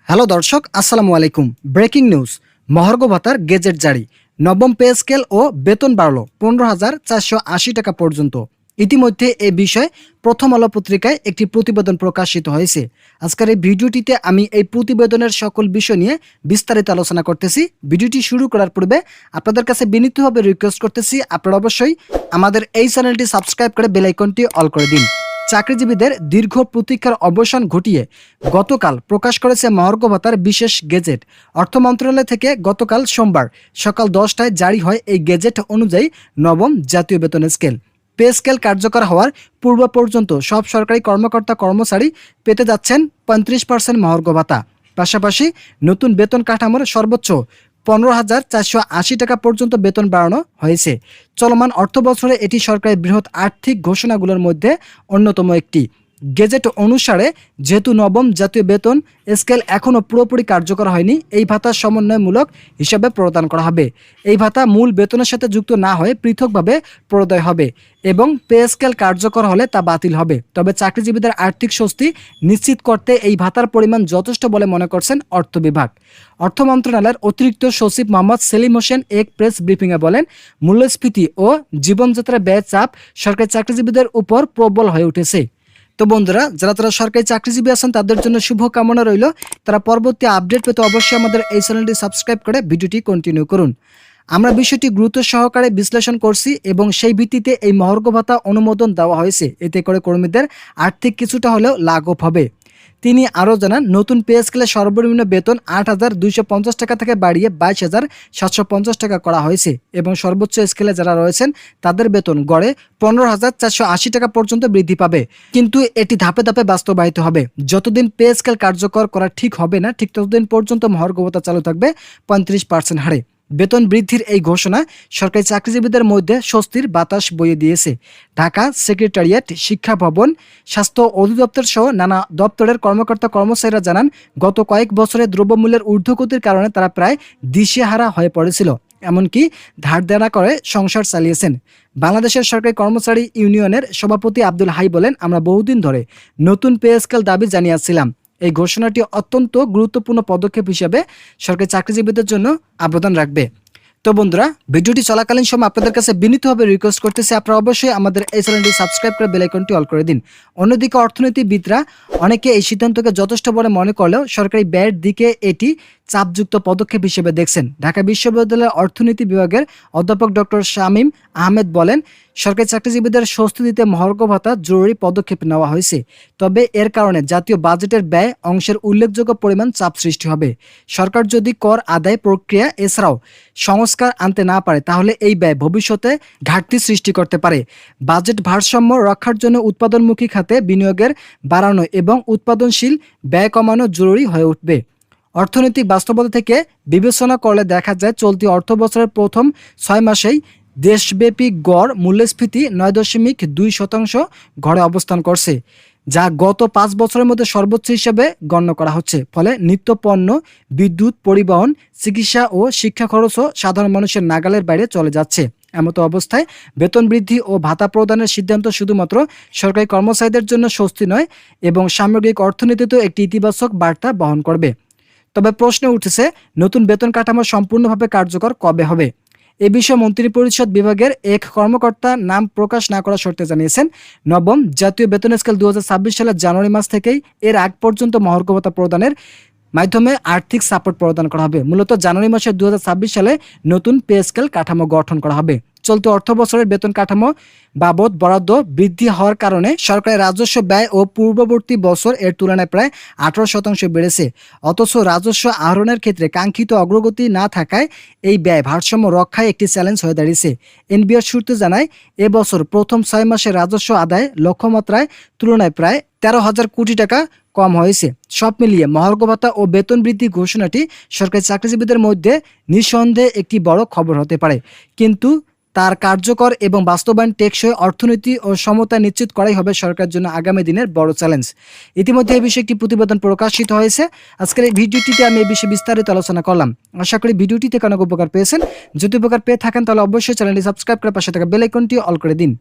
Hello দর্শক, আসসালামু আলাইকুম। ব্রেকিং নিউজ, মহার্ঘ ভাতার গেজেট জারি, নবম পে স্কেল ও বেতন বাড়ল 15,480 টাকা পর্যন্ত। ইতিমধ্যে এ বিষয়ে প্রথম আলো পত্রিকায় একটি প্রতিবেদন প্রকাশিত হয়েছে। আজকের এই ভিডিওটিতে আমি এই প্রতিবেদনের সকল বিষয় নিয়ে বিস্তারিত আলোচনা করতেছি। ভিডিওটি শুরু করার পূর্বে আপনাদের কাছে বিনীতভাবে রিকোয়েস্ট করতেছি, আপনারা অবশ্যই আমাদের এই চ্যানেলটি সাবস্ক্রাইব করে বেল আইকনটি অল করে দিন। চাকরিজীবীদের দীর্ঘ প্রতীক্ষার অবসান ঘটিয়ে গতকাল প্রকাশ করেছে মহার্ঘ ভাতার বিশেষ গেজেট। অর্থ মন্ত্রণালয় থেকে গতকাল সোমবার সকাল 10টায় জারি হয় এই গেজেট অনুযায়ী নবম জাতীয় বেতন স্কেল। পে স্কেল কার্যকর হওয়ার পূর্ব পর্যন্ত সব সরকারি কর্মকর্তা কর্মচারী পেতে যাচ্ছেন 35% মহার্ঘ ভাতা। পাশাপাশি নতুন বেতন কাঠামোর সর্বোচ্চ 15,480 টাকা পর্যন্ত বেতন বাড়ানো হয়েছে। চলমান অর্থ বছরে এটি সরকারের বৃহৎ আর্থিক ঘোষণাগুলোর মধ্যে অন্যতম একটি। গেজেট অনুসারে যেহেতু নবম জাতীয় বেতন স্কেল এখনও পুরোপুরি কার্যকর হয়নি, এই ভাতা সমন্বয়মূলক হিসাবে প্রদান করা হবে। এই ভাতা মূল বেতনের সাথে যুক্ত না হয়ে পৃথকভাবে প্রদায় হবে এবং পে স্কেল কার্যকর হলে তা বাতিল হবে। তবে চাকরিজীবীদের আর্থিক স্বস্তি নিশ্চিত করতে এই ভাতার পরিমাণ যথেষ্ট বলে মনে করছেন অর্থ বিভাগ। অর্থ মন্ত্রণালয়ের অতিরিক্ত সচিব মোহাম্মদ সেলিম হোসেন এক প্রেস ব্রিফিংয়ে বলেন, মূল্যস্ফীতি ও জীবনযাত্রার ব্যয় চাপ সরকারি চাকরিজীবীদের উপর প্রবল হয়ে উঠেছে। তো বন্ধুরা, যারা সরকারি চাকরিজীবী আছেন তাদের জন্য শুভকামনা রইল। তারা পরবর্তী আপডেট পেতে অবশ্যই আমাদের এই চ্যানেলটি সাবস্ক্রাইব করে ভিডিওটি কন্টিনিউ করুন। আমরা বিষয়টি গুরুত্ব সহকারে বিশ্লেষণ করছি এবং সেই ভিত্তিতে এই মহার্ঘ ভাতা অনুমোদন দেওয়া হয়েছে। এতে করে কর্মীদের আর্থিক কিছুটা হলেও লাঘব হবে। তিনি আরও জানান, নতুন পে স্কেলে সর্বনিম্ন বেতন 8,250 টাকা থেকে বাড়িয়ে 22,750 টাকা করা হয়েছে এবং সর্বোচ্চ স্কেলে যারা রয়েছেন তাদের বেতন গড়ে 15,480 টাকা পর্যন্ত বৃদ্ধি পাবে। কিন্তু এটি ধাপে ধাপে বাস্তবায়িত হবে। যতদিন পে স্কেল কার্যকর করা ঠিক হবে না, ঠিক ততদিন পর্যন্ত মহার্ঘ ভাতা চালু থাকবে 35% হারে। বেতন বৃদ্ধির এই ঘোষণা সরকারি চাকরিজীবীদের মধ্যে স্বস্তির বাতাস বইয়ে দিয়েছে। ঢাকা সেক্রেটারিয়েট, শিক্ষা ভবন, স্বাস্থ্য অধিদপ্তর সহ নানা দপ্তরের কর্মকর্তা কর্মচারীরা জানান, গত কয়েক বছরে দ্রব্যমূল্যের ঊর্ধ্বগতির কারণে তারা প্রায় দিশেহারা হয়ে পড়েছিল, এমনকি ধার দেনা করে সংসার চালিয়েছেন। বাংলাদেশের সরকারি কর্মচারী ইউনিয়নের সভাপতি আব্দুল হাই বলেন, আমরা বহুদিন ধরে নতুন পে স্কেল দাবি জানিয়েছিলাম। এই ঘোষণাটি অত্যন্ত গুরুত্বপূর্ণ পদক্ষেপ হিসেবে সরকারি চাকরিজীবীদের জন্য অবদান রাখবে। তো বন্ধুরা, ভিডিওটি চলাকালীন সময় আপনাদের কাছে বিনীতভাবে রিকোয়েস্ট করতেছি, আপনারা অবশ্যই আমাদের এই চ্যানেলটি সাবস্ক্রাইব করে বেল আইকনটি অল করে দিন। অন্যদিকে অর্থনীতিবিদরা অনেকে এই সিদ্ধান্তকে যথেষ্ট বলে মনে করলেও সরকারি ব্যয়ের দিকে এটি চাপযুক্ত পদক্ষেপ হিসেবে দেখছেন। ঢাকা বিশ্ববিদ্যালয়ের অর্থনীতি বিভাগের অধ্যাপক ডক্টর শামীম আহমেদ বলেন, সরকারি চাকরিজীবীদের স্বস্তি দিতে মহার্ঘ ভাতা জরুরি পদক্ষেপ নেওয়া হয়েছে। তবে এর কারণে জাতীয় বাজেটের ব্যয় অংশের উল্লেখযোগ্য পরিমাণ চাপ সৃষ্টি হবে। সরকার যদি কর আদায় প্রক্রিয়া এছাড়াও সংস্কার আনতে না পারে তাহলে এই ব্যয় ভবিষ্যতে ঘাটতি সৃষ্টি করতে পারে। বাজেট ভারসাম্য রক্ষার জন্য উৎপাদনমুখী খাতে বিনিয়োগের বাড়ানো এবং উৎপাদনশীল ব্যয় কমানো জরুরি হয়ে উঠবে। অর্থনৈতিক বাস্তবতা থেকে বিবেচনা করলে দেখা যায়, চলতি অর্থ বছরের প্রথম 6 মাসেই দেশব্যাপী গড় মূল্যস্ফীতি 9.2% ঘরে অবস্থান করছে, যা গত 5 বছরের মধ্যে সর্বোচ্চ হিসেবে গণ্য করা হচ্ছে। ফলে নিত্যপণ্য, বিদ্যুৎ, পরিবহন, চিকিৎসা ও শিক্ষা খরচও সাধারণ মানুষের নাগালের বাইরে চলে যাচ্ছে। এমতো অবস্থায় বেতন বৃদ্ধি ও ভাতা প্রদানের সিদ্ধান্ত শুধুমাত্র সরকারি কর্মচারীদের জন্য স্বস্তি নয় এবং সামগ্রিক অর্থনীতিতেও একটি ইতিবাচক বার্তা বহন করবে। তবে প্রশ্ন উঠেছে, নতুন বেতন কাঠামো সম্পূর্ণভাবে কার্যকর কবে হবে? এ বিষয়ে মন্ত্রিপরিষদ বিভাগের এক কর্মকর্তা নাম প্রকাশ না করার শর্তে জানিয়েছেন, নবম জাতীয় বেতন স্কেল 2026 সালের জানুয়ারি মাস থেকেই এর আগ পর্যন্ত মহার্ঘ ভাতা প্রদানের মাধ্যমে আর্থিক সাপোর্ট প্রদান করা হবে। মূলত জানুয়ারি মাসের 2026 সালে নতুন পে স্কেল কাঠামো গঠন করা হবে। চলতি অর্থ বছরের বেতন কাঠামো বাবদ বরাদ্দ বৃদ্ধি হওয়ার কারণে সরকারের রাজস্ব ব্যয় ও পূর্ববর্তী বছর এর তুলনায় প্রায় 18% বেড়েছে। অথচ রাজস্ব আহরণের ক্ষেত্রে কাঙ্ক্ষিত অগ্রগতি না থাকায় এই ব্যয় ভারসাম্য রক্ষায় একটি চ্যালেঞ্জ হয়ে দাঁড়িয়েছে। এনবিআর সূত্র জানায়, এবছর প্রথম 6 মাসে রাজস্ব আদায় লক্ষ্যমাত্রায় তুলনায় প্রায় 13,000 কোটি টাকা কম হয়েছে। সব মিলিয়ে মহার্ঘ ভাতা ও বেতন বৃদ্ধি ঘোষণাটি সরকারি চাকরিজীবীদের মধ্যে নিঃসন্দেহে একটি বড় খবর হতে পারে, কিন্তু তার কার্যকর এবং বাস্তবায়ন টেকসই অর্থনীতি ও সমতা নিশ্চিত করাই হবে সরকারের জন্য আগামী দিনের বড় চ্যালেঞ্জ। ইতিমধ্যে এই বিষয়ে একটি প্রতিবেদন প্রকাশিত হয়েছে। আজকের এই ভিডিওটিতে আমি এই বিষয়ে বিস্তারিত আলোচনা করলাম। আশা করি ভিডিওটি থেকে অনেক উপকার পেয়েছেন। যদি উপকার পেয়ে থাকেন তাহলে অবশ্যই চ্যানেলটি সাবস্ক্রাইব করে পাশে থাকা বেল আইকনটি অল করে দিন।